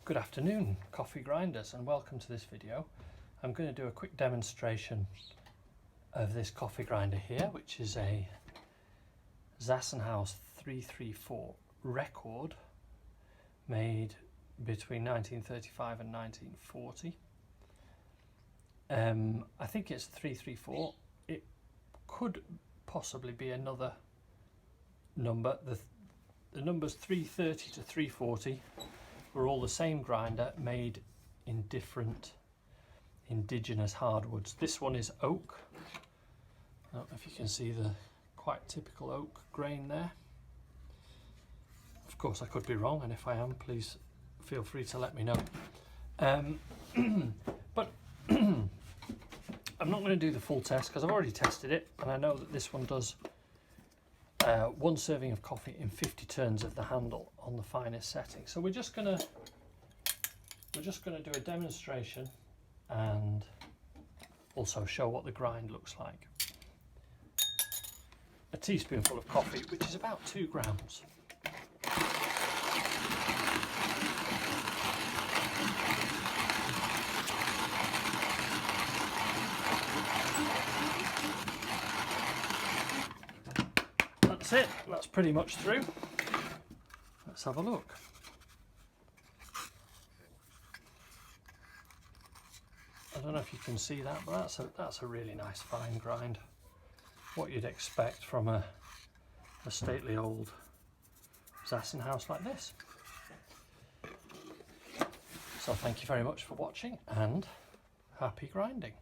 Good afternoon, coffee grinders, and welcome to this video. I'm going to do a quick demonstration of this coffee grinder here, which is a Zassenhaus 334 record made between 1935 and 1940. I think it's 334. It could possibly be another number. The numbers 330 to 340 were all the same grinder, made in different indigenous hardwoods. This one is oak. I don't know if you can see the quite typical oak grain there. Of course I could be wrong, and if I am, please feel free to let me know. But I'm not going to do the full test because I've already tested it, and I know that this one does one serving of coffee in 50 turns of the handle on the finest setting. So we're just gonna do a demonstration and also show what the grind looks like. A teaspoonful of coffee, which is about 2 grams. That's it, that's pretty much through. Let's have a look. I don't know if you can see that, but that's a really nice fine grind. What you'd expect from a stately old Zassenhaus like this. So thank you very much for watching, and happy grinding.